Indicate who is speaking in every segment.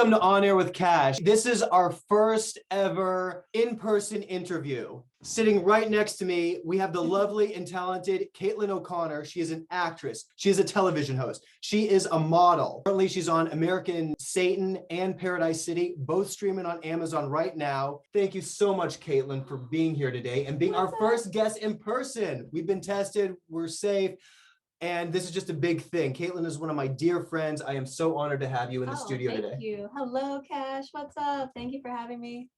Speaker 1: Welcome to On Air with Kash. This is our first ever in-person interview. Sitting right next to me, we have the lovely and talented Caitlin O'Connor. She is an actress. She is a television host. She is a model. Currently, she's on American Satan and Paradise City, both streaming on Amazon right now. Thank you so much, Caitlin, for being here today and being our first guest in person. We've been tested. We're safe. And this is just a big thing. Caitlin is one of my dear friends. I am so honored to have you in the studio today.
Speaker 2: Thank you. Hello, Kash. What's up? Thank you for having me.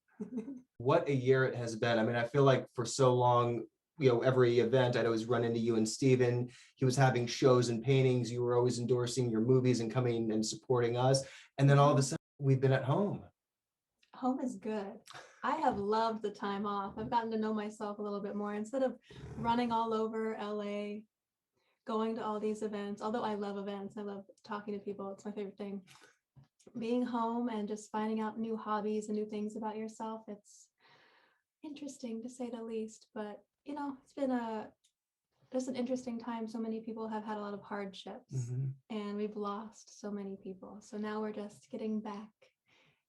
Speaker 1: What a year it has been. I mean, I feel like for so long, every event I'd always run into you and Steven. He was having shows and paintings. You were always endorsing your movies and coming and supporting us. And then all of a sudden, we've been at home.
Speaker 2: Home is good. I have loved the time off. I've gotten to know myself a little bit more instead of running all over LA. Going to all these events, although I love events, I love talking to people, it's my favorite thing. Being home and just finding out new hobbies and new things about yourself, it's interesting to say the least, but it's been just an interesting time. So many people have had a lot of hardships and we've lost so many people. So now we're just getting back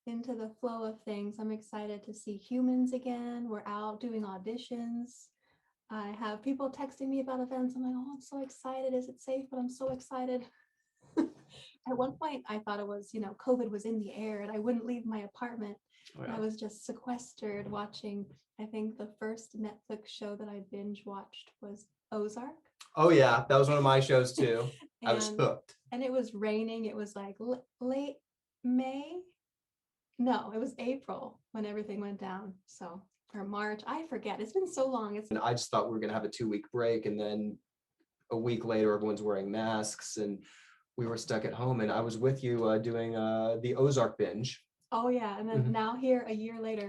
Speaker 2: into the flow of things. I'm excited to see humans again. We're out doing auditions. I have people texting me about events. I'm like, oh, I'm so excited. Is it safe? But I'm so excited. At one point, I thought it was, COVID was in the air and I wouldn't leave my apartment. Oh, yeah. I was just sequestered watching, I think the first Netflix show that I binge watched was Ozark.
Speaker 1: Oh, yeah. That was one of my shows too. I was hooked.
Speaker 2: And it was raining. It was like late May. No, it was April when everything went down. So. Or March, I forget. It's been so long.
Speaker 1: And I just thought we were going to have a 2-week break, and then a week later, everyone's wearing masks, and we were stuck at home. And I was with you doing the Ozark binge.
Speaker 2: Oh yeah, and then now here a year later,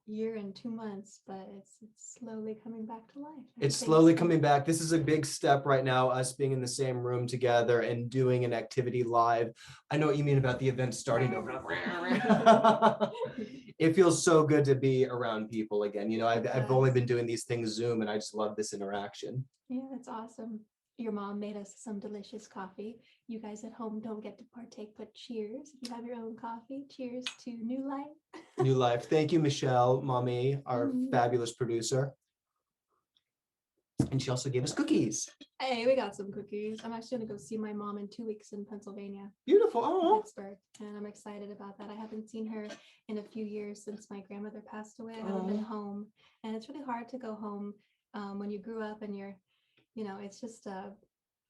Speaker 2: year and 2 months, but it's slowly coming back to life.
Speaker 1: It's slowly coming back. This is a big step right now, us being in the same room together and doing an activity live. I know what you mean about the event starting over. It feels so good to be around people again. I've only been doing these things Zoom, and I just love this interaction.
Speaker 2: Yeah, that's awesome. Your mom made us some delicious coffee. You guys at home don't get to partake, but cheers. If you have your own coffee, cheers to new life.
Speaker 1: New life. Thank you, Michelle, mommy, our fabulous producer. And she also gave us cookies.
Speaker 2: Hey, we got some cookies. I'm actually going to go see my mom in 2 weeks in Pennsylvania.
Speaker 1: Beautiful. Oh.
Speaker 2: Pittsburgh. And I'm excited about that. I haven't seen her in a few years since my grandmother passed away. I haven't been home. And it's really hard to go home when you grew up and you're, it's just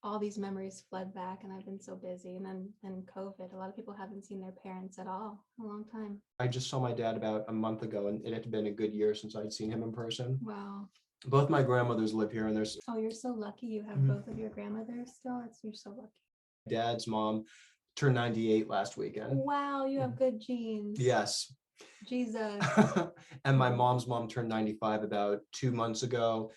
Speaker 2: all these memories flood back, and I've been so busy. And then COVID, a lot of people haven't seen their parents at all in a long time.
Speaker 1: I just saw my dad about a month ago, and it had been a good year since I'd seen him in person.
Speaker 2: Wow.
Speaker 1: Both my grandmothers live here, and there's.
Speaker 2: Oh, you're so lucky. You have both of your grandmothers still. You're so lucky.
Speaker 1: Dad's mom turned 98 last weekend.
Speaker 2: Wow, you have good genes.
Speaker 1: Yes.
Speaker 2: Jesus.
Speaker 1: And my mom's mom turned 95 about 2 months ago.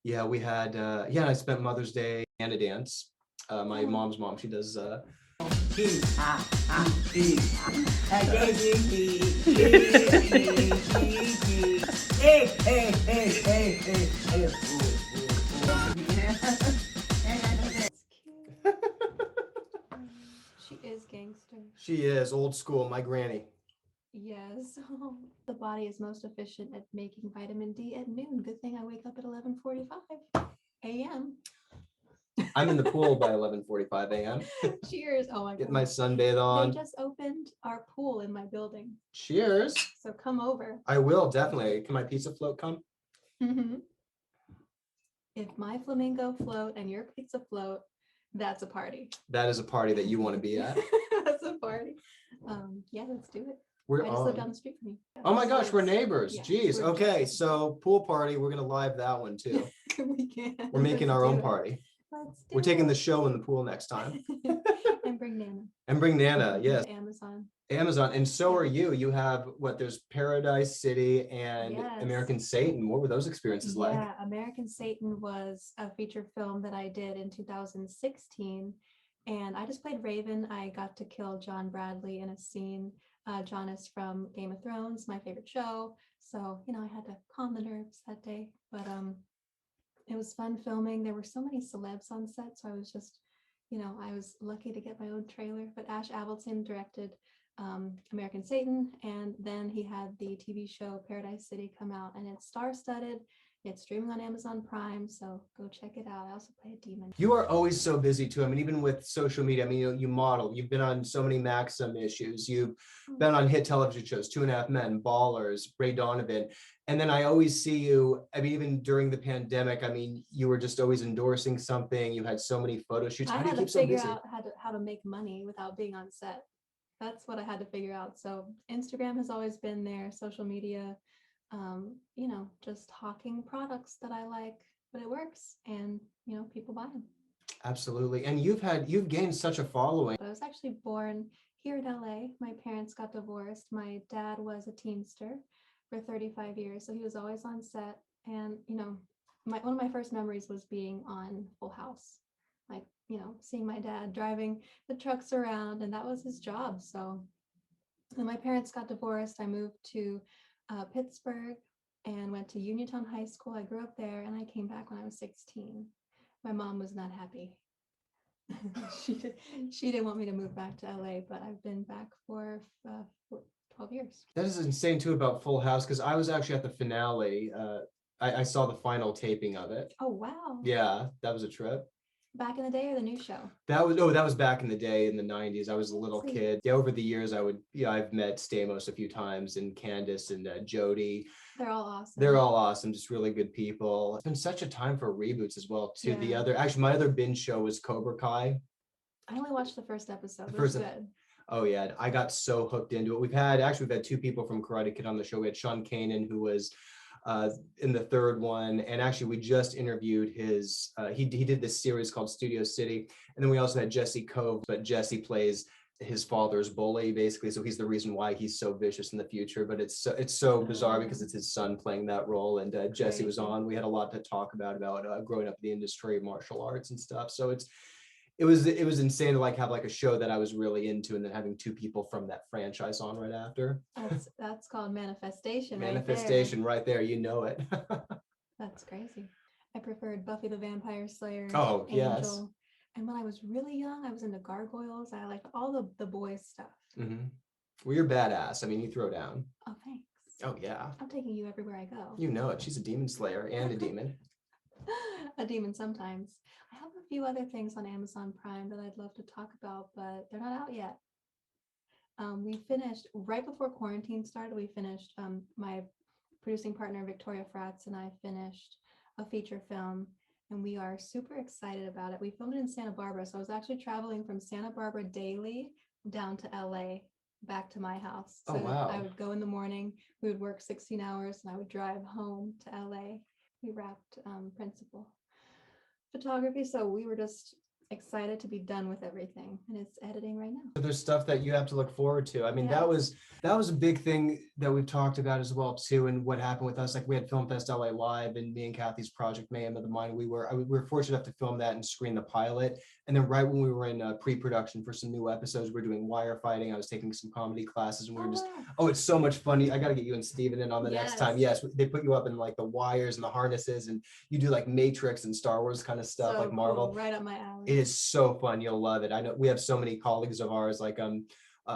Speaker 1: Yeah, we had. I spent Mother's Day and a dance. My mom's mom, she does.
Speaker 2: She is gangster.
Speaker 1: She is old school, my granny.
Speaker 2: Yes. The body is most efficient at making vitamin D at noon. Good thing I wake up at 11:45 a.m.
Speaker 1: I'm in the pool by 11:45 a.m.
Speaker 2: Cheers. Oh my God.
Speaker 1: Get my sunbathe on.
Speaker 2: They just opened our pool in my building.
Speaker 1: Cheers.
Speaker 2: So come over.
Speaker 1: I will, definitely. Can my pizza float come?
Speaker 2: If my flamingo float and your pizza float, that's a party.
Speaker 1: That is a party that you want to be at.
Speaker 2: That's a party. Yeah, let's do it. I just live down the street from you.
Speaker 1: Oh my gosh, we're neighbors.
Speaker 2: Yeah,
Speaker 1: Jeez. Okay, so pool party. We're gonna live that one too.
Speaker 2: We can.
Speaker 1: We're making our own party. We're taking the show in the pool next time.
Speaker 2: And bring Nana.
Speaker 1: And bring Nana, yes.
Speaker 2: Amazon.
Speaker 1: And so are you. You have there's Paradise City and American Satan. What were those experiences like?
Speaker 2: Yeah, American Satan was a feature film that I did in 2016. And I just played Raven. I got to kill John Bradley in a scene. John is from Game of Thrones, my favorite show. So, I had to calm the nerves that day. But it was fun filming. There were so many celebs on set. So I was just, I was lucky to get my own trailer. But Ash Avildsen directed American Satan, and then he had the TV show Paradise City come out, and it's star-studded. It's streaming on Amazon Prime, so go check it out. I also play a demon.
Speaker 1: You are always so busy too. I mean, even with social media, I mean, you model, you've been on so many Maxim issues, you've been on hit television shows, 2.5 Men, Ballers, Ray Donovan. And then I always see you, I mean, even during the pandemic, I mean, you were just always endorsing something. You had so many photo shoots. How do you keep so busy?
Speaker 2: I had to figure out how to make money without being on set. That's what I had to figure out. So Instagram has always been there, social media, just hawking products that I like, but it works, and people buy them.
Speaker 1: Absolutely. And you've gained such a following.
Speaker 2: I was actually born here in LA. My parents got divorced. My dad was a Teamster for 35 years, so he was always on set. And one of my first memories was being on Full House, like seeing my dad driving the trucks around, and that was his job. So when my parents got divorced, I moved to Pittsburgh and went to Uniontown High School. I grew up there, and I came back when I was 16. My mom was not happy. She didn't want me to move back to LA, but I've been back for 12 years.
Speaker 1: That is insane too about Full House, because I was actually at the finale. I saw the final taping of it.
Speaker 2: Oh, wow.
Speaker 1: Yeah, that was a trip.
Speaker 2: Back in the day or the new show?
Speaker 1: That was back in the day in the 90s. I was a little kid. Yeah, over the years I've met Stamos a few times, and Candace and Jody.
Speaker 2: They're all awesome.
Speaker 1: They're all awesome, just really good people. It's been such a time for reboots as well too.
Speaker 2: Yeah.
Speaker 1: My other binge show was Cobra Kai.
Speaker 2: I only watched the first episode. It was good.
Speaker 1: Oh yeah, I got so hooked into it. We've had two people from Karate Kid on the show. We had Sean Kanan, who was in the third one, and actually we just interviewed his he did this series called Studio City, and then we also had Jesse Cove, but Jesse plays his father's bully basically, so he's the reason why he's so vicious in the future. But it's so bizarre because it's his son playing that role, and Jesse was on. We had a lot to talk about growing up in the industry, martial arts and stuff. So it was insane to have a show that I was really into, and then having two people from that franchise on right after.
Speaker 2: That's called manifestation.
Speaker 1: Manifestation right there. You know it.
Speaker 2: That's crazy. I preferred Buffy the Vampire Slayer.
Speaker 1: Oh,
Speaker 2: Angel.
Speaker 1: yes.
Speaker 2: And when I was really young, I was into gargoyles. I liked all the boys stuff.
Speaker 1: Mm-hmm. Well, you're badass. I mean, you throw down.
Speaker 2: Oh, thanks.
Speaker 1: Oh, yeah.
Speaker 2: I'm taking you everywhere I go.
Speaker 1: You know it. She's a demon slayer and a demon.
Speaker 2: A demon sometimes. I have a few other things on Amazon Prime that I'd love to talk about, but they're not out yet. We finished right before quarantine started. We finished my producing partner Victoria Fratz and I finished a feature film, and we are super excited about it. We filmed it in Santa Barbara, so I was actually traveling from Santa Barbara daily down to LA back to my house. So
Speaker 1: wow.
Speaker 2: I would go in the morning, we would work 16 hours, and I would drive home to LA. We wrapped principal photography, so we were just excited to be done with everything, and it's editing right now.
Speaker 1: So there's stuff that you have to look forward to. I mean,
Speaker 2: Yes.
Speaker 1: that was a big thing that we've talked about as well too, and what happened with us. We had Film Fest LA Live, and me and Kathy's project Mayhem of the Mind. We were fortunate enough to film that and screen the pilot, and then right when we were in pre-production for some new episodes, we are doing wire fighting. I was taking some comedy classes, and we were it's so much fun. I got to get you and Steven in on the next time. Yes, they put you up in the wires and the harnesses, and you do Matrix and Star Wars kind of stuff, so Marvel.
Speaker 2: Cool. Right up my alley.
Speaker 1: It is so fun. You'll love it. I know we have so many colleagues of ours,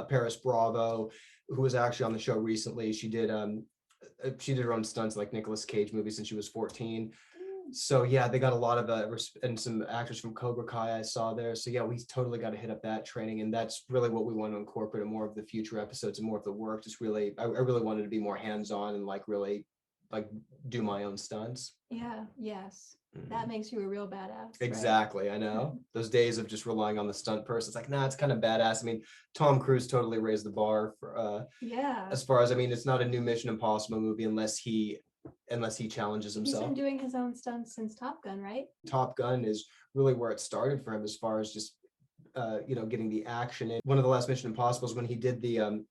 Speaker 1: Paris Bravo, who was actually on the show recently. She did her own stunts Nicolas Cage movies since she was 14. So yeah, they got a lot of and some actors from Cobra Kai I saw there. So yeah, we totally got to hit up that training, and that's really what we want to incorporate in more of the future episodes and more of the work. Just really, I really wanted to be more hands-on and really do my own stunts.
Speaker 2: Yeah. Yes. That makes you a real badass.
Speaker 1: Exactly. Right? I know. Those days of just relying on the stunt person, it's nah, it's kind of badass. I mean, Tom Cruise totally raised the bar for as far as, it's not a new Mission Impossible movie unless he challenges himself.
Speaker 2: He's been doing his own stunts since Top Gun, right?
Speaker 1: Top Gun is really where it started for him as far as just getting the action in. One of the last Mission Impossibles, when he did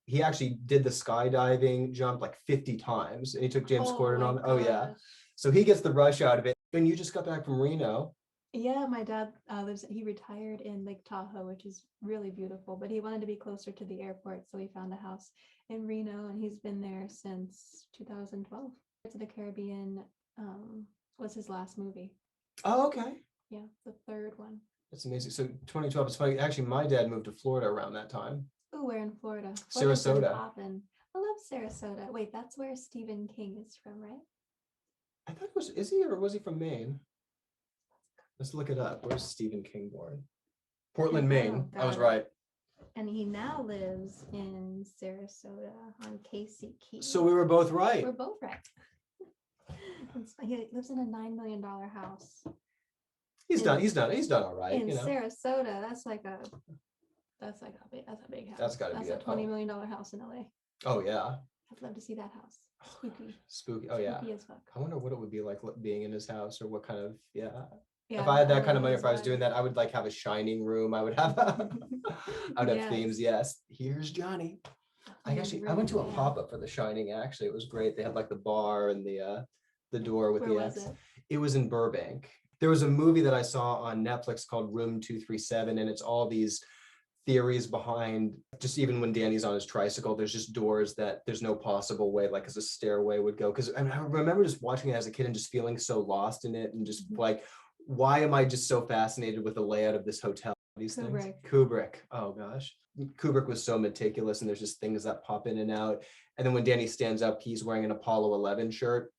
Speaker 1: he actually did the skydiving jump 50 times, and he took James Corden on. Oh yeah. So he gets the rush out of it. And you just got back from Reno.
Speaker 2: Yeah, my dad he retired in Lake Tahoe, which is really beautiful, but he wanted to be closer to the airport, so he found a house in Reno, and he's been there since 2012. To the Caribbean was his last movie.
Speaker 1: Oh, okay.
Speaker 2: Yeah, the third one.
Speaker 1: That's amazing. So 2012 is funny. Actually, my dad moved to Florida around that time.
Speaker 2: Ooh, we're in Florida. Florida's been
Speaker 1: Sarasota.
Speaker 2: poppin'. I love Sarasota. Wait, that's where Stephen King is from, right?
Speaker 1: I thought it was, is he or was he from Maine? Let's look it up. Where's Stephen King born? Portland,
Speaker 2: Oh,
Speaker 1: Maine. I was
Speaker 2: got it.
Speaker 1: right.
Speaker 2: And he now lives in Sarasota on Casey Key.
Speaker 1: So we were both right.
Speaker 2: We're both right. He lives in a $9 million house.
Speaker 1: He's done all right,
Speaker 2: In
Speaker 1: you know.
Speaker 2: Sarasota, that's a big house.
Speaker 1: That's gotta be
Speaker 2: That's a
Speaker 1: it.
Speaker 2: $20 million house in LA.
Speaker 1: Oh yeah.
Speaker 2: I'd love to see that house. Spooky.
Speaker 1: Spooky. Oh yeah.
Speaker 2: Spooky as fuck.
Speaker 1: I wonder what it would be like being in his house, or what kind of, yeah.
Speaker 2: Yeah,
Speaker 1: If I had that kind
Speaker 2: LA
Speaker 1: of money,
Speaker 2: is
Speaker 1: if I was
Speaker 2: wild.
Speaker 1: doing that, I would like have a shining room. I would have I would have
Speaker 2: Yes.
Speaker 1: themes. Yes. Here's Johnny. I went to a pop-up for The Shining, actually. It was great. They had like the bar and the door with
Speaker 2: Where
Speaker 1: the
Speaker 2: was
Speaker 1: X.
Speaker 2: it?
Speaker 1: It was in Burbank. There was a movie that I saw on Netflix called Room 237, and it's all these theories behind, just even when Danny's on his tricycle, there's just doors that there's no possible way, like as a stairway would go. Because I remember just watching it as a kid and just feeling so lost in it, and just like, why am I just so fascinated with the layout of this hotel? These things. Kubrick. Oh gosh. Kubrick was so meticulous, and there's just things that pop in and out. And then when Danny stands up, he's wearing an Apollo 11 shirt.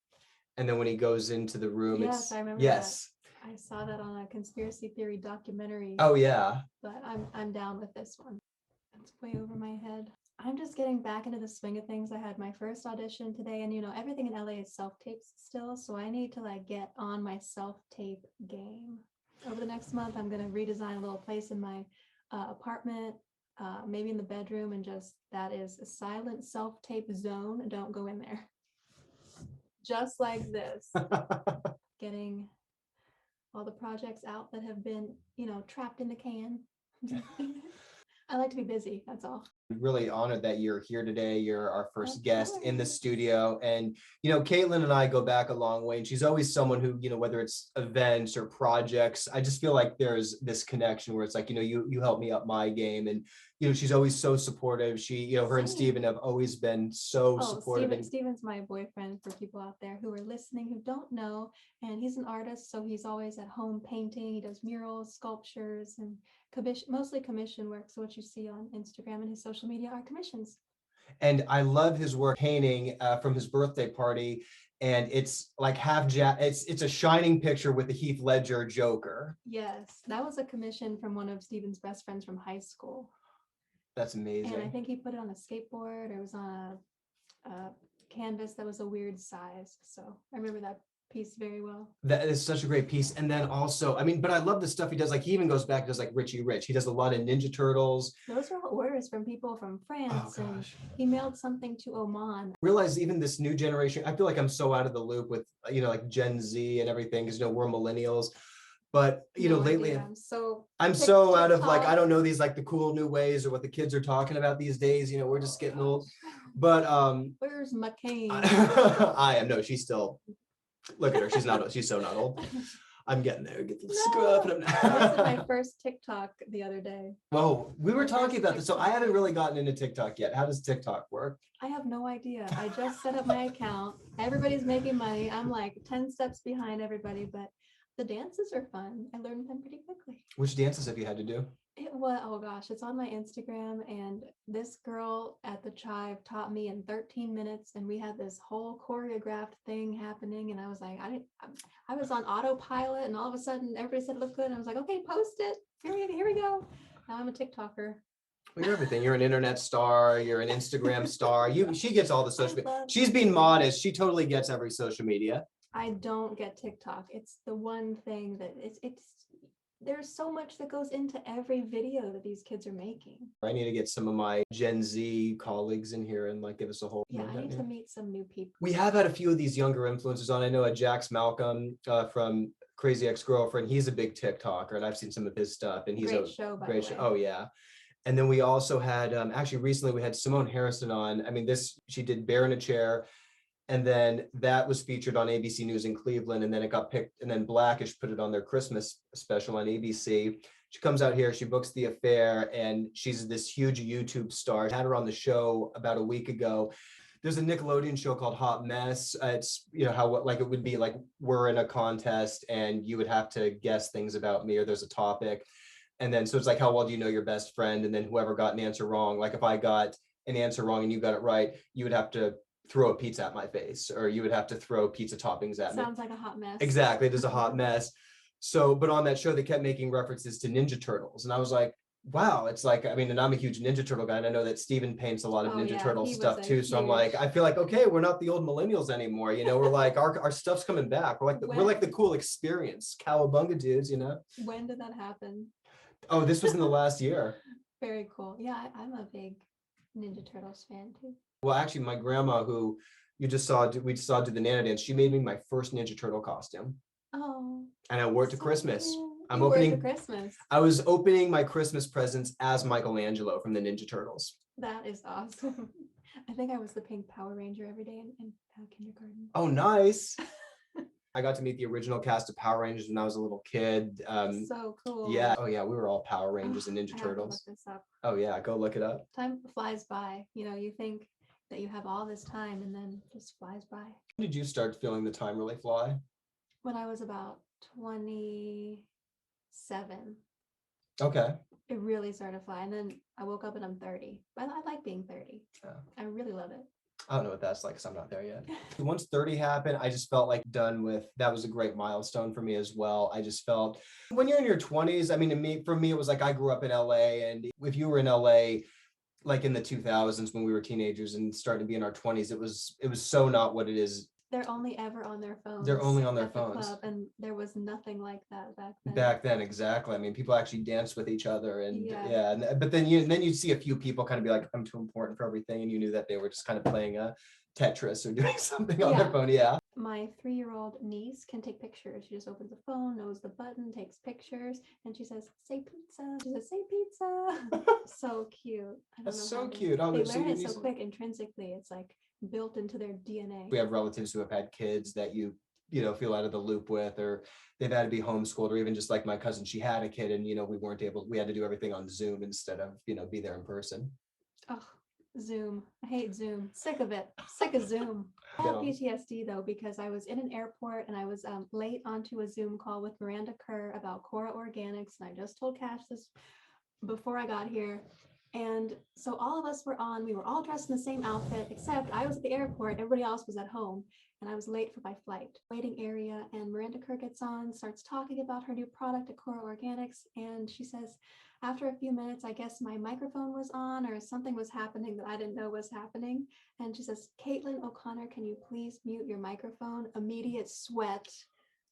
Speaker 1: And then when he goes into the room,
Speaker 2: Yes,
Speaker 1: it's
Speaker 2: I remember
Speaker 1: yes.
Speaker 2: that. I saw that on a conspiracy theory documentary.
Speaker 1: Oh yeah.
Speaker 2: But I'm down with this one. It's way over my head. I'm just getting back into the swing of things. I had my first audition today, and everything in LA is self-tapes still, so I need to like get on my self-tape game. Over the next month, I'm gonna redesign a little place in my apartment, maybe in the bedroom, and just that is a silent self-tape zone. Don't go in there. Just like this. Getting all the projects out that have been, trapped in the can. I like to be busy, that's all.
Speaker 1: Really honored that you're here today. You're our first
Speaker 2: Of
Speaker 1: guest in the
Speaker 2: course.
Speaker 1: studio. And, Caitlin and I go back a long way, and she's always someone who, whether it's events or projects, I just feel like there's this connection where it's like, you help me up my game. And, she's always so supportive. She, her and
Speaker 2: Same.
Speaker 1: Steven have always been so supportive.
Speaker 2: Steven's my boyfriend, for people out there who are listening who don't know. And he's an artist, so he's always at home painting. He does murals, sculptures, and mostly commission work. So what you see on Instagram and his social media are commissions.
Speaker 1: And I love his work painting from his birthday party. And it's like it's a shining picture with the Heath Ledger Joker.
Speaker 2: Yes, that was a commission from one of Steven's best friends from high school.
Speaker 1: That's amazing.
Speaker 2: And I think he put it on a skateboard, or it was on a canvas that was a weird size. So I remember that piece very well.
Speaker 1: That is such a great piece. And then also, but I love the stuff he does. Like, he even goes back, does like Richie Rich. He does a lot of Ninja Turtles.
Speaker 2: Those are all orders from people from France.
Speaker 1: Oh,
Speaker 2: and
Speaker 1: gosh.
Speaker 2: he mailed something to Oman.
Speaker 1: Realize even this new generation, I feel like I'm so out of the loop with, like Gen Z and everything, because, we're millennials. But, lately I'm so out of like, I don't know these like the cool new ways or what the kids are talking about these days. We're just getting old. But
Speaker 2: where's McCain?
Speaker 1: I am. No, she's still, look at her. She's not, she's so not old. I'm getting there. Get the scrub.
Speaker 2: I posted my first TikTok the other day.
Speaker 1: Whoa, we were talking about this. So I haven't really gotten into TikTok yet. How does TikTok work?
Speaker 2: I have no idea. I just set up my account. Everybody's making money. I'm like 10 steps behind everybody, but the dances are fun. I learned them pretty quickly.
Speaker 1: Which dances have you had to do?
Speaker 2: Oh gosh, it's on my Instagram, and this girl at the Chive taught me in 13 minutes, and we had this whole choreographed thing happening, and I was like, I was on autopilot, and all of a sudden everybody said it looked good, and I was like, okay, post it. Here we go. Now I'm a TikToker.
Speaker 1: Well, you're everything. You're an internet star. You're an Instagram star. She gets all the social media. She's being modest. She totally gets every social media.
Speaker 2: I don't get TikTok. It's the one thing that there's so much that goes into every video that these kids are making. I
Speaker 1: need to get some of my Gen Z colleagues in here and like give us a whole.
Speaker 2: Yeah, I need to meet some new people.
Speaker 1: We have had a few of these younger influencers on. I know Jax Malcolm from Crazy Ex-Girlfriend. He's a big TikToker, and I've seen some of his stuff. And he's
Speaker 2: great show, by
Speaker 1: great
Speaker 2: the way.
Speaker 1: show. Oh yeah. And then we also had actually recently we had Simone Harrison on. She did Bear in a Chair. And then that was featured on ABC News in Cleveland, and then it got picked, and then Blackish put it on their Christmas special on ABC. She comes out here, she books the affair, and she's this huge YouTube star. I had her on the show about a week ago. There's a Nickelodeon show called Hot Mess. It's, how like it would be like we're in a contest and you would have to guess things about me, or there's a topic. And then, so it's like, how well do you know your best friend? And then whoever got an answer wrong, like if I got an answer wrong and you got it right, you would have to throw a pizza at my face, or you would have to throw pizza toppings at me.
Speaker 2: Sounds like a hot mess.
Speaker 1: Exactly. It is a hot mess. So, but on that show, they kept making references to Ninja Turtles. And I was like, wow, it's like, I mean, and I'm a huge Ninja Turtle guy, and I know that Steven paints a lot of
Speaker 2: Oh,
Speaker 1: Ninja
Speaker 2: yeah,
Speaker 1: Turtle
Speaker 2: he
Speaker 1: stuff
Speaker 2: was a
Speaker 1: too. So I'm like, I feel like, okay, we're not the old millennials anymore. You know, we're like, our stuff's coming back. We're like the cool experience. Cowabunga dudes, you know?
Speaker 2: When did that happen?
Speaker 1: Oh, this was in the last year.
Speaker 2: Very cool. Yeah, I'm a big Ninja Turtles fan too.
Speaker 1: Well, actually, my grandma, who we just saw do the Nana dance, she made me my first Ninja Turtle costume.
Speaker 2: Oh.
Speaker 1: And I wore it to
Speaker 2: so
Speaker 1: Christmas.
Speaker 2: cute.
Speaker 1: I'm
Speaker 2: You wore it to
Speaker 1: opening,
Speaker 2: Christmas.
Speaker 1: I was opening my Christmas presents as Michelangelo from the Ninja Turtles.
Speaker 2: That is awesome. I think I was the pink Power Ranger every day in kindergarten.
Speaker 1: Oh, nice. I got to meet the original cast of Power Rangers when I was a little kid.
Speaker 2: So cool.
Speaker 1: Yeah. Oh, yeah. We were all Power Rangers and
Speaker 2: I
Speaker 1: Ninja
Speaker 2: have to
Speaker 1: Turtles.
Speaker 2: look this up.
Speaker 1: Oh, yeah. Go look it up.
Speaker 2: Time flies by. You know, you think that you have all this time and then it just flies by.
Speaker 1: When did you start feeling the time really fly?
Speaker 2: When I was about 27.
Speaker 1: Okay.
Speaker 2: It really started to fly. And then I woke up and I'm 30. But I like being 30.
Speaker 1: Yeah.
Speaker 2: I really love it.
Speaker 1: I don't know what that's like because I'm not there yet. Once 30 happened, I just felt like done with, that was a great milestone for me as well. I just felt when you're in your 20s, I mean, for me, it was like I grew up in LA, and if you were in LA, like in the 2000s when we were teenagers and starting to be in our 20s, it was so not what it is.
Speaker 2: They're only ever on their phones.
Speaker 1: They're only on their
Speaker 2: at the
Speaker 1: phones.
Speaker 2: club, and there was nothing like that back then.
Speaker 1: Back then, exactly. I mean, people actually danced with each other, and
Speaker 2: Yeah.
Speaker 1: but then you'd see a few people kind of be like, I'm too important for everything, and you knew that they were just kind of playing a Tetris or doing something on their phone. Yeah.
Speaker 2: My 3-year-old niece can take pictures. She just opens the phone, knows the button, takes pictures, and she says, "Say pizza." She says, "Say pizza." So cute. I don't
Speaker 1: That's
Speaker 2: know
Speaker 1: so
Speaker 2: how
Speaker 1: cute. Oh,
Speaker 2: they
Speaker 1: so
Speaker 2: learn
Speaker 1: you
Speaker 2: it so
Speaker 1: need
Speaker 2: quick intrinsically. It's like built into their DNA.
Speaker 1: We have relatives who have had kids that you know feel out of the loop with, or they've had to be homeschooled, or even just like my cousin, she had a kid and we had to do everything on Zoom instead of be there in person.
Speaker 2: Oh, Zoom. I hate Zoom. Sick of it. Sick of Zoom. I have PTSD though, because I was in an airport and I was late onto a Zoom call with Miranda Kerr about Cora Organics, and I just told Kash this before I got here. And so all of us we were all dressed in the same outfit, except I was at the airport, everybody else was at home, and I was late for my flight. Waiting area, and Miranda Kerr gets on, starts talking about her new product at Cora Organics, and she says, after a few minutes, I guess my microphone was on or something was happening that I didn't know was happening. And she says, "Caitlin O'Connor, can you please mute your microphone?" Immediate sweat,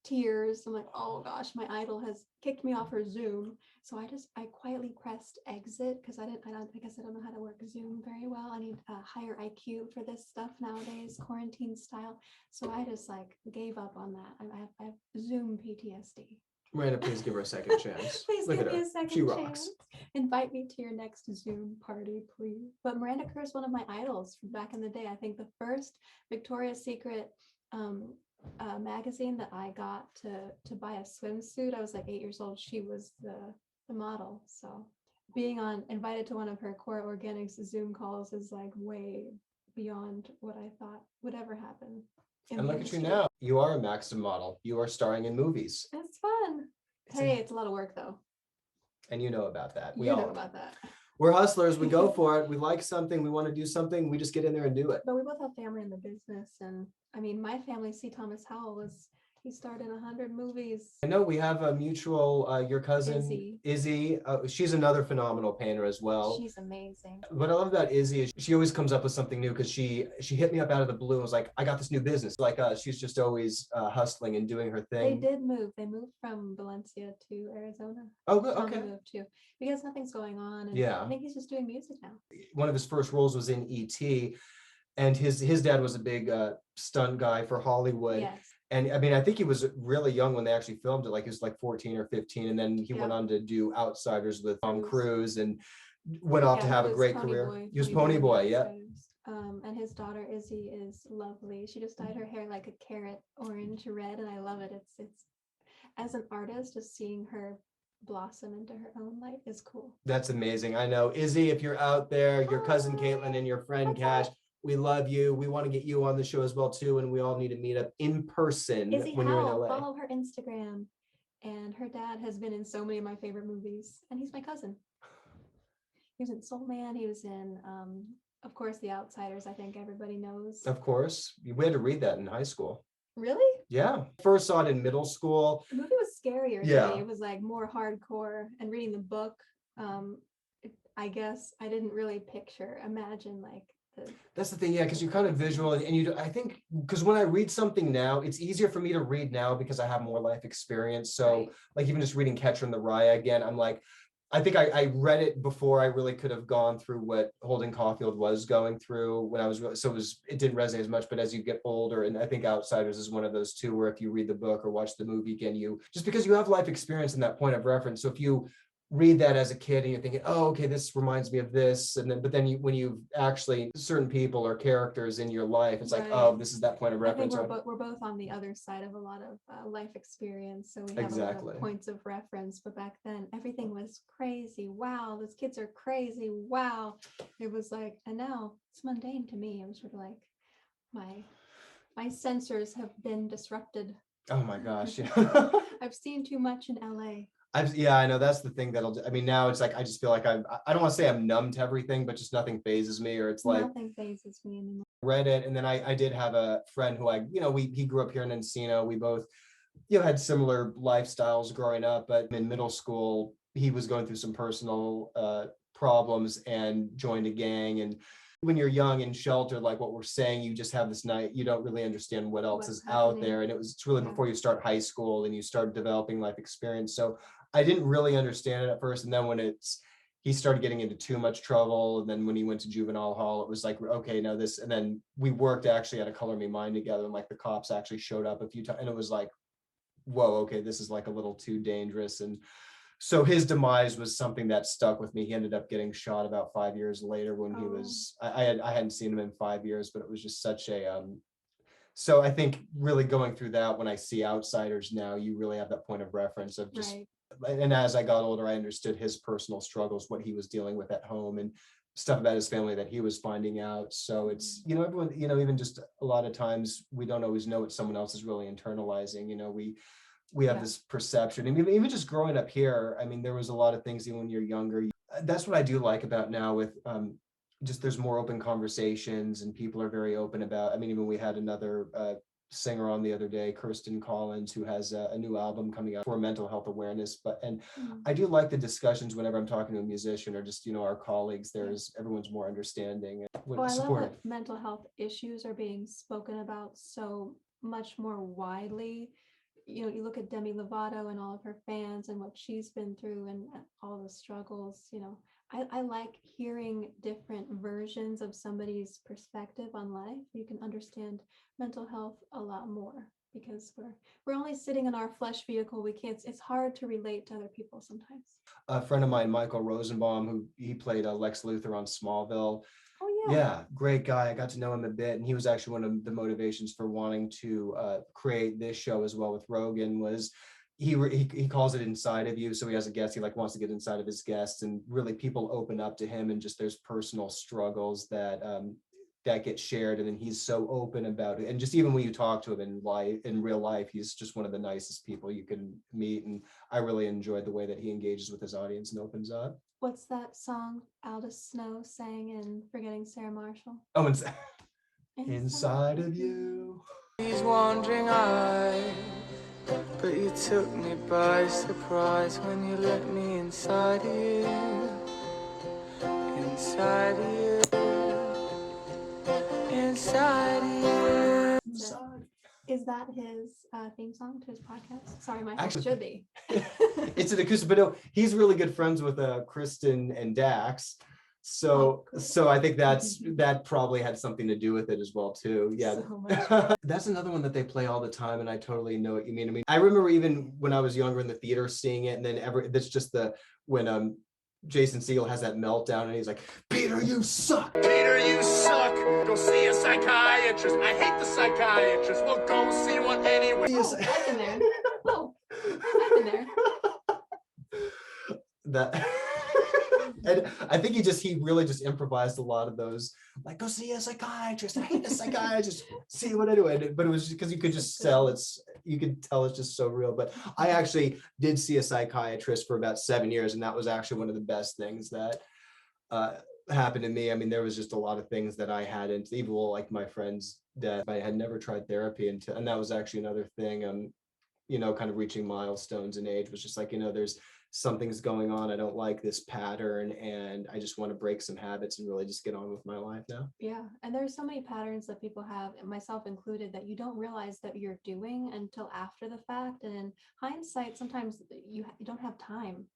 Speaker 2: tears. I'm like, oh gosh, my idol has kicked me off her Zoom. So I quietly pressed exit because I guess I don't know how to work Zoom very well. I need a higher IQ for this stuff nowadays, quarantine style. So I just like gave up on that. I have Zoom PTSD.
Speaker 1: Miranda, please give her a second chance.
Speaker 2: Please
Speaker 1: Look
Speaker 2: give
Speaker 1: at
Speaker 2: me
Speaker 1: her.
Speaker 2: a second
Speaker 1: She
Speaker 2: chance.
Speaker 1: rocks.
Speaker 2: Invite me to your next Zoom party, please. But Miranda Kerr is one of my idols from back in the day. I think the first Victoria's Secret magazine that I got to buy a swimsuit, I was like 8 years old. She was the model. So being invited to one of her Cora Organics Zoom calls is like way beyond what I thought would ever happen.
Speaker 1: And look at you now. You are a Maxim model. You are starring in movies.
Speaker 2: It's fun. It's a lot of work though.
Speaker 1: And you know about that.
Speaker 2: We know about that.
Speaker 1: We're hustlers. We go for it. We like something. We want to do something. We just get in there and do it.
Speaker 2: But we both have family in the business. And I mean, my family, C. Thomas Howell, he starred in 100 movies.
Speaker 1: I know we have a mutual, your cousin, Izzy. She's another phenomenal painter as well.
Speaker 2: She's amazing.
Speaker 1: What I love about Izzy is she always comes up with something new, because she hit me up out of the blue and was like, I got this new business. Like she's just always hustling and doing her thing.
Speaker 2: They did move. They moved from Valencia to Arizona.
Speaker 1: Oh, good. Okay.
Speaker 2: Moved too, because nothing's going on. And
Speaker 1: yeah.
Speaker 2: I think he's just doing music now.
Speaker 1: One of his first roles was in E.T. And his dad was a big stunt guy for Hollywood.
Speaker 2: Yes.
Speaker 1: And I mean, I think he was really young when they actually filmed it. Like he was like 14 or 15. And then he went on to do Outsiders with Tom Cruise and went off to have a great career. He was Pony Boy. Yeah.
Speaker 2: And his daughter Izzy is lovely. She just dyed her hair like a carrot orange red, and I love it. It's as an artist, just seeing her blossom into her own light is cool.
Speaker 1: That's amazing. I know. Izzy, if you're out there, your cousin Caitlin and your friend Kash, we love you. We want to get you on the show as well too, and we all need to meet up in person
Speaker 2: Izzy
Speaker 1: when you're in
Speaker 2: Howell,
Speaker 1: LA.
Speaker 2: follow her Instagram. And her dad has been in so many of my favorite movies, and he's my cousin. He was in Soul Man. He was in, of course, The Outsiders. I think everybody knows.
Speaker 1: Of course. We had to read that in high school.
Speaker 2: Really?
Speaker 1: Yeah. First saw it in middle school.
Speaker 2: The movie was scarier
Speaker 1: Yeah.
Speaker 2: to me. It was like more hardcore. And reading the book, I guess I didn't really imagine like the.
Speaker 1: That's the thing, yeah, because you're kind of visual, and you. I think because when I read something now, it's easier for me to read now because I have more life experience. So,
Speaker 2: Right.
Speaker 1: like even just reading Catcher in the Rye again, I'm like, I think I read it before I really could have gone through what Holden Caulfield was going through when I was so it didn't resonate as much. But as you get older, and I think Outsiders is one of those too, where if you read the book or watch the movie again, you just because you have life experience in that point of reference. So if you read that as a kid and you're thinking, oh, okay, this reminds me of this, and then but then when you actually certain people or characters in your life, it's like,
Speaker 2: Right.
Speaker 1: oh, this is that point of
Speaker 2: I think
Speaker 1: reference.
Speaker 2: we're both on the other side of a lot of life experience, so we have a
Speaker 1: Exactly.
Speaker 2: lot of points of reference. But back then, everything was crazy. Wow, those kids are crazy. Wow, it was like, and now it's mundane to me. I'm sort of like, my sensors have been disrupted.
Speaker 1: Oh my gosh, yeah.
Speaker 2: I've seen too much in LA.
Speaker 1: Yeah, I know that's the thing that'll do. I mean, now it's like I just feel like I don't want to say I'm numb to everything, but just nothing phases me, or it's like
Speaker 2: Nothing phases me anymore.
Speaker 1: read it. And then I did have a friend who he grew up here in Encino. We both, had similar lifestyles growing up, but in middle school, he was going through some personal problems and joined a gang. And when you're young and sheltered, like what we're saying, you just have this night, you don't really understand what else is out there. And it's really before you start high school and you start developing life experience. So I didn't really understand it at first. And then when he started getting into too much trouble. And then when he went to juvenile hall, it was like, okay, no, this, and then we worked actually at a Color Me Mine together. And like the cops actually showed up a few times, and it was like, whoa, okay, this is like a little too dangerous. And so his demise was something that stuck with me. He ended up getting shot about 5 years later when he was, I hadn't seen him in 5 years, but it was just such a, so I think really going through that, when I see Outsiders now, you really have that point of reference of just, and as I got older, I understood his personal struggles, what he was dealing with at home, and stuff about his family that he was finding out. So it's, everyone, even just a lot of times we don't always know what someone else is really internalizing. We have this perception, and even just growing up here, I mean, there was a lot of things even when you're younger. That's what I do like about now with just there's more open conversations, and people are very open about, I mean, even we had another singer on the other day, Kirsten Collins, who has a new album coming out for mental health awareness. And I do like the discussions whenever I'm talking to a musician or just, our colleagues, everyone's more understanding and
Speaker 2: I
Speaker 1: supportive.
Speaker 2: love that mental health issues are being spoken about so much more widely. You look at Demi Lovato and all of her fans and what she's been through and all the struggles, I like hearing different versions of somebody's perspective on life. You can understand mental health a lot more because we're only sitting in our flesh vehicle. It's hard to relate to other people sometimes.
Speaker 1: A friend of mine, Michael Rosenbaum, he played Lex Luthor on Smallville.
Speaker 2: Oh yeah.
Speaker 1: Yeah, great guy. I got to know him a bit, and he was actually one of the motivations for wanting to create this show as well with Rogan. Was he calls it Inside of You. So he has a guest, he wants to get inside of his guests, and really people open up to him, and just there's personal struggles that get shared, and then he's so open about it. And just even when you talk to him in real life, he's just one of the nicest people you can meet. And I really enjoyed the way that he engages with his audience and opens up.
Speaker 2: What's that song Aldous Snow sang in Forgetting Sarah Marshall?
Speaker 1: Oh, Inside of You.
Speaker 3: These wandering eyes, but you took me by surprise when you let me inside of you, inside of you, inside of you.
Speaker 2: Is that his theme song to his podcast? Sorry, my host should be.
Speaker 1: It's an acoustic, but no, he's really good friends with Kristen and Dax. So I think that probably had something to do with it as well too. Yeah. So that's another one that they play all the time, and I totally know what you mean. I mean, I remember even when I was younger in the theater seeing it, and then that's just when Jason Segel has that meltdown and he's like, Peter, you suck.
Speaker 4: Peter, you suck. Go see a psychiatrist. I hate the psychiatrist. We'll go see one anyway.
Speaker 2: Oh, I've been there. Oh, I've been there.
Speaker 1: That and I think he really just improvised a lot of those, like, go see a psychiatrist. I hate the psychiatrist. See what anyway. But it was because you could just tell you could tell it's just so real. But I actually did see a psychiatrist for about 7 years, and that was actually one of the best things that happened to me. I mean, there was just a lot of things that I hadn't, even like my friend's dad, I had never tried therapy until, and that was actually another thing, kind of reaching milestones in age was just like, there's something's going on. I don't like this pattern, and I just want to break some habits and really just get on with my life now.
Speaker 2: Yeah, and there's so many patterns that people have, and myself included, that you don't realize that you're doing until after the fact. And in hindsight, sometimes you don't have time.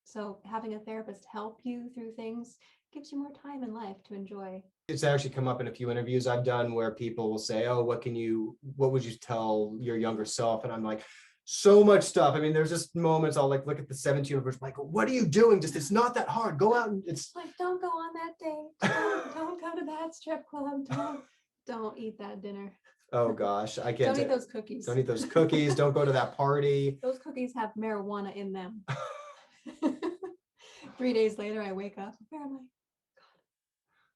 Speaker 2: So having a therapist help you through things gives you more time in life to enjoy.
Speaker 1: It's actually come up in a few interviews I've done where people will say, oh, what would you tell your younger self? And I'm like, so much stuff. I mean, there's just moments I'll like look at the 17-year-old Michael, what are you doing? Just, it's not that hard. Go out and it's
Speaker 2: like, don't go on that date. Don't go to that strip club. Don't eat that dinner.
Speaker 1: Oh gosh, I
Speaker 2: Don't
Speaker 1: can't.
Speaker 2: eat those cookies.
Speaker 1: Don't eat those cookies. Don't go to that party.
Speaker 2: Those cookies have marijuana in them. 3 days later, I wake up. Where am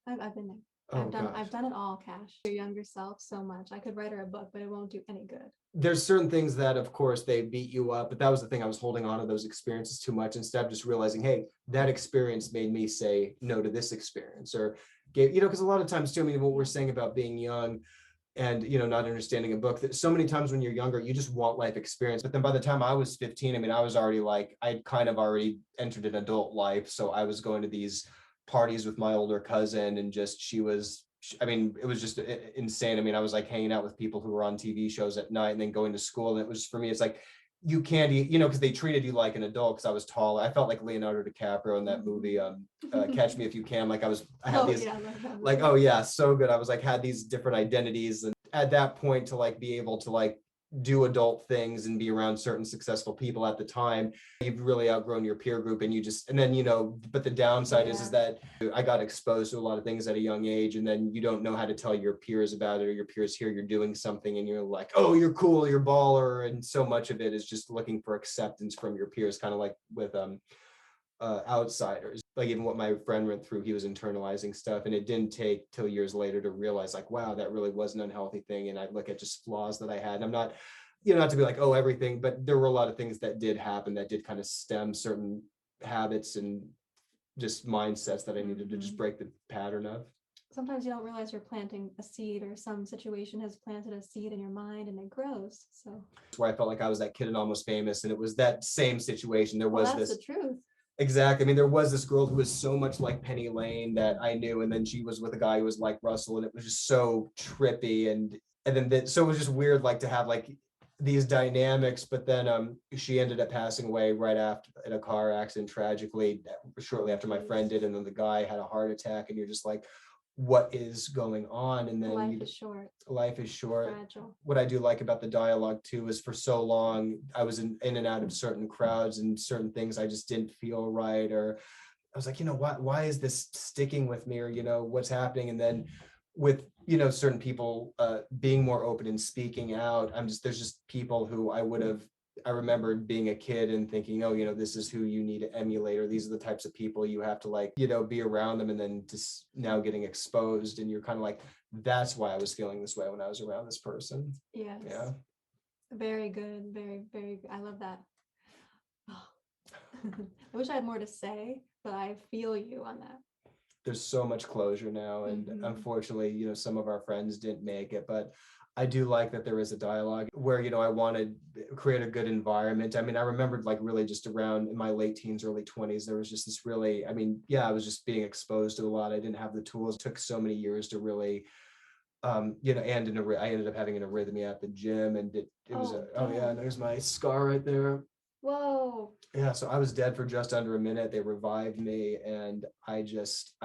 Speaker 2: I? God, I've been there.
Speaker 1: Oh,
Speaker 2: I've done it all, Kash. Your younger self so much. I could write her a book, but it won't do any good.
Speaker 1: There's certain things that, of course, they beat you up, but that was the thing. I was holding on to those experiences too much instead of just realizing, hey, that experience made me say no to this experience, or because a lot of times too, I mean, what we're saying about being young and, not understanding a book, that so many times when you're younger, you just want life experience. But then by the time I was 15, I mean, I was already I'd kind of already entered an adult life. So I was going to these parties with my older cousin, and just, it was just insane. I mean, I was like hanging out with people who were on TV shows at night and then going to school. And it was, for me, it's like, you can't eat, because they treated you like an adult because I was tall. I felt like Leonardo DiCaprio in that movie, Catch Me If You Can. Like I had these, like, oh yeah, so good. I was like, had these different identities. And at that point, to like be able to like do adult things and be around certain successful people at the time, you've really outgrown your peer group, and but the downside is that I got exposed to a lot of things at a young age, and then you don't know how to tell your peers about it, or your peers hear you're doing something and you're like, oh, you're cool, you're baller. And so much of it is just looking for acceptance from your peers, kind of like with outsiders. Like even what my friend went through, he was internalizing stuff, and it didn't take till years later to realize like, wow, that really was an unhealthy thing. And I look at just flaws that I had, and I'm not, not to be like, oh, everything, but there were a lot of things that did happen that did kind of stem certain habits and just mindsets that I needed to just break the pattern of.
Speaker 2: Sometimes you don't realize you're planting a seed, or some situation has planted a seed in your mind and it grows. So
Speaker 1: that's where I felt like I was that kid in Almost Famous, and it was that same situation. There was
Speaker 2: that's the truth.
Speaker 1: Exactly. I mean, there was this girl who was so much like Penny Lane that I knew, and then she was with a guy who was like Russell, and it was just so trippy, and then so it was just weird, like to have like these dynamics. But then she ended up passing away right after in a car accident, tragically, shortly after my friend did, and then the guy had a heart attack, and you're just like, what is going on? And then
Speaker 2: life is short.
Speaker 1: Life is short.
Speaker 2: Fragile.
Speaker 1: What I do like about the dialogue too is, for so long I was in and out of certain crowds, and certain things I just didn't feel right, or I was like, why is this sticking with me, or what's happening? And then with certain people being more open and speaking out, there's just people who I remember being a kid and thinking, oh, this is who you need to emulate, or these are the types of people you have to like, be around them. And then just now getting exposed, and you're kind of like, that's why I was feeling this way when I was around this person.
Speaker 2: Yes.
Speaker 1: Yeah.
Speaker 2: Very good. Very, very good. I love that. Oh. I wish I had more to say, but I feel you on that.
Speaker 1: There's so much closure now. And unfortunately, some of our friends didn't make it, but I do like that there is a dialogue where, I want to create a good environment. I mean, I remembered like really just around in my late teens, early 20s, there was just this really, I was just being exposed to a lot. I didn't have the tools. It took so many years to really, and I ended up having an arrhythmia at the gym, and it was, and there's my scar right there.
Speaker 2: Whoa.
Speaker 1: Yeah, so I was dead for just under a minute. They revived me, and I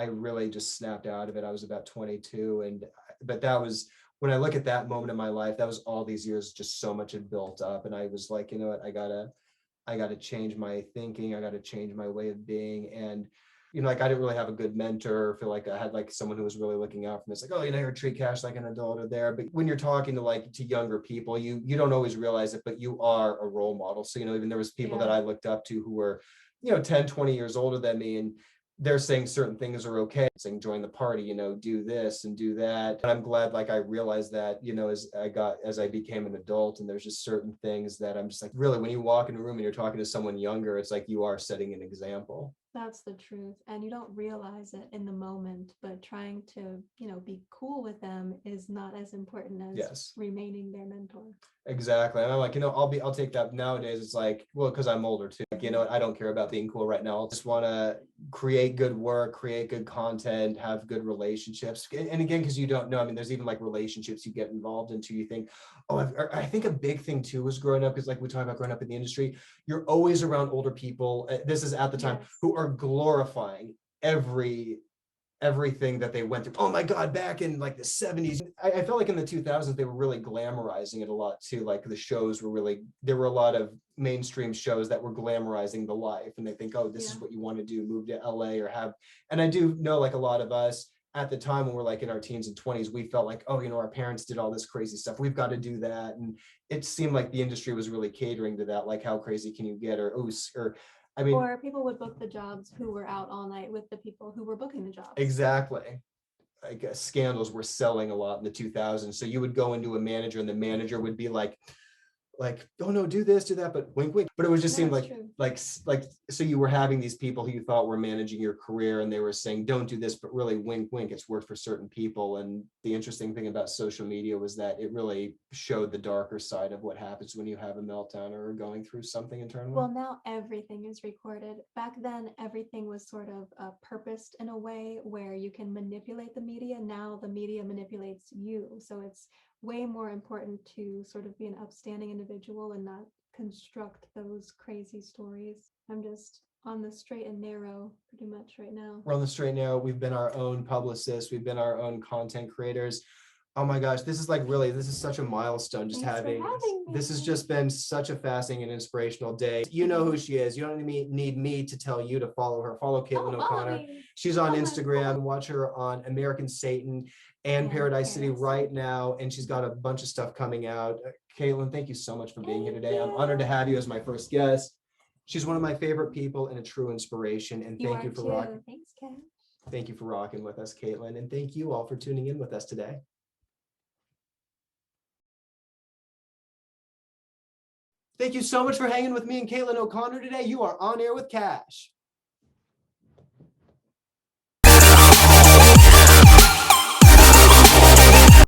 Speaker 1: really just snapped out of it. I was about 22, but that was, when I look at that moment in my life, that was all these years, just so much had built up. And I was like, you know what, I gotta change my thinking. I gotta change my way of being. And, like I didn't really have a good mentor, or feel like I had like someone who was really looking out for me. It's like, oh, you're treat Kash like an adult or there. But when you're talking to younger people, you don't always realize it, but you are a role model. So, even there was people that I looked up to who were, 10, 20 years older than me. And they're saying certain things are okay, saying join the party, you know, do this and do that. And I'm glad, like, I realized that, you know, as I became an adult, and there's just certain things that I'm just like, really, when you walk in a room and you're talking to someone younger, it's like you are setting an example.
Speaker 2: That's the truth. And you don't realize it in the moment, but trying to, you know, be cool with them is not as important as
Speaker 1: Yes.
Speaker 2: remaining their mentor.
Speaker 1: Exactly. And I'm like, you know, I'll take that. Nowadays it's like, well, because I'm older too. Like, you know, I don't care about being cool right now. I just want to create good work, create good content, have good relationships. And again, because you don't know, I mean, there's even like relationships you get involved into. You think, oh, I think a big thing too was growing up, because like we talk about growing up in the industry, you're always around older people. This is at the time,
Speaker 2: Yes.
Speaker 1: who are glorifying everything that they went through. Oh my God, back in like the 70s. I felt like in the 2000s, they were really glamorizing it a lot too. Like the shows were really, there were a lot of mainstream shows that were glamorizing the life. And they think, oh, this is what you want to do, move to LA or have, and I do know like a lot of us at the time when we're like in our teens and 20s, we felt like, oh, you know, our parents did all this crazy stuff. We've got to do that. And it seemed like the industry was really catering to that. Like, how crazy can you get? Or I mean,
Speaker 2: Or people would book the jobs who were out all night with the people who were booking the jobs.
Speaker 1: exactly. I guess scandals were selling a lot in the 2000s. So you would go into a manager and the manager would be like, oh no, do this, do that, but wink, wink. But it was just seemed like, so you were having these people who you thought were managing your career, and they were saying, don't do this, but really wink, wink, it's worked for certain people. And the interesting thing about social media was that it really showed the darker side of what happens when you have a meltdown or are going through something internally.
Speaker 2: Well, now everything is recorded. Back then, everything was sort of purposed in a way where you can manipulate the media. Now the media manipulates you. So it's way more important to sort of be an upstanding individual and not construct those crazy stories. I'm just on the straight and narrow pretty much right now.
Speaker 1: We're on the straight and narrow. We've been our own publicists. We've been our own content creators. Oh my gosh, this is like really, this is such a milestone. Just
Speaker 2: Thanks for
Speaker 1: having
Speaker 2: having
Speaker 1: this has
Speaker 2: me.
Speaker 1: just been such a fascinating and inspirational day. You know who she is. You don't need me to tell you to follow her. Follow Caitlin
Speaker 2: Follow
Speaker 1: O'Connor.
Speaker 2: me.
Speaker 1: She's on
Speaker 2: Oh my
Speaker 1: Instagram.
Speaker 2: God.
Speaker 1: Watch her on American Satan and
Speaker 2: And
Speaker 1: Paradise City
Speaker 2: Paradise
Speaker 1: right
Speaker 2: City.
Speaker 1: now. And she's got a bunch of stuff coming out. Caitlin, thank you so much for being here
Speaker 2: Thank
Speaker 1: today. I'm honored to
Speaker 2: you.
Speaker 1: have you as my first guest. She's one of my favorite people and a true inspiration. And
Speaker 2: You
Speaker 1: thank
Speaker 2: are
Speaker 1: you for
Speaker 2: too.
Speaker 1: rocking.
Speaker 2: Thanks, Ken.
Speaker 1: Thank you for rocking with us, Caitlin. And thank you all for tuning in with us today. Thank you so much for hanging with me and Caitlin O'Connor today. You are on air with Kash.